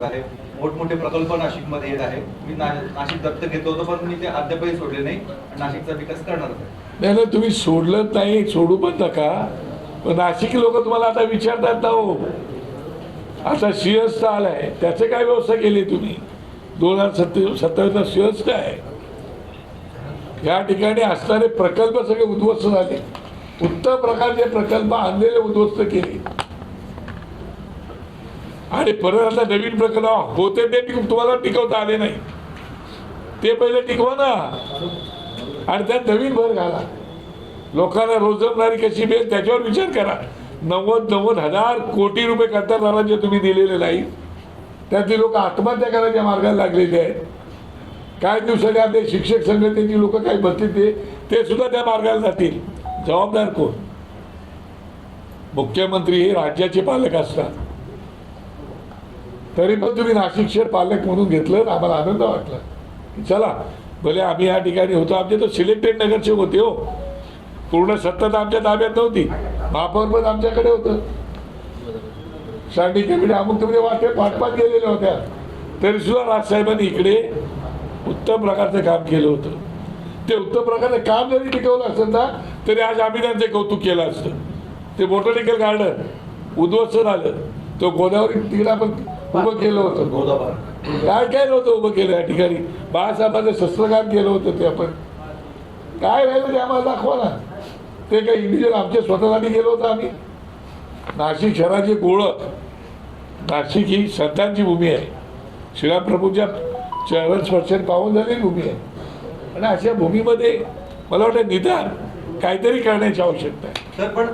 आहे. मोठमोठे प्रकल्प नाशिकमध्ये येत आहे. मी नाशिक दत्तक घेतलं होतं, पण मी ते अद्यापही सोडले नाही. नाशिकचा विकास करणार आहे. नाही ना, तुम्ही सोडलं नाही, सोडू पण नका. पण नाशिक लोक तुम्हाला आता विचारतात ना, हो आता सिंहस्थ आलाय, त्याचे काय व्यवस्था केली तुम्ही? 2027ला सिंहस्थ आहे. या ठिकाणी असणारे प्रकल्प सगळे उद्ध्वस्त झाले. उत्तम प्रकारचे प्रकल्प आणलेले उद्ध्वस्त केले आणि परत आता नवीन प्रकल्प होते ते तुम्हाला टिकवता आले नाही. ते पहिले टिकवा ना आणि त्यात नवीन भर घाला. लोकांना रोजगारी कशी मिळेल त्याच्यावर विचार करा. 90,000 कोटी रुपये कंत्राटदारांचे तुम्ही दिलेले नाही, त्यातली लोक आत्महत्या करायच्या मार्गाला लागलेले आहेत. काही दिवसांनी आपले शिक्षक संघटनेची लोक काही बसले ते सुद्धा त्या मार्गाला जातील. जबाबदार कोण? मुख्यमंत्री हे राज्याचे पालक असतात. तरी पण तुम्ही नाशिक शहर पालक म्हणून घेतलं, आम्हाला आनंद वाटला. चला भले आम्ही या ठिकाणी होतो, आमचे तो सिलेक्टेड नगरसेवक होते. हो, पूर्ण सत्ता आमच्या ताब्यात नव्हती. महापौर पण आमच्याकडे होतं. सांगली कमिटी अमुक तुम्ही वाटपात गेलेल्या होत्या, तरी सुद्धा राजसाहेबांनी इकडे उत्तम प्रकारचं काम केलं होतं. ते उत्तम प्रकारचं काम जरी टिकवलं असतं ना, तरी आज आम्ही त्यांचे कौतुक केलं असतं. ते बोटॅनिकल गार्डन उद्ध्वस्त झालं, तो गोदावरी तिकडे आपण उभं केलं होतं. काय काय नव्हतं उभं केलं या ठिकाणी. बाळासाहेबांचं शस्त्रकाम केलं होतं. ते आपण काय राहिलं ते आम्हाला दाखवा ना. ते काही इंडिव्हिज्युअल आमच्या स्वतःसाठी गेलो होतं आम्ही. नाशिक शहराची ओळख, नाशिक ही संतांची भूमी आहे. श्रीरामप्रभूंच्या चरण स्पर्शाने पावन झालेली भूमी आहे. आणि अशा भूमीमध्ये मला वाटतं निदान काहीतरी करण्याची आवश्यकता आहे. सर पण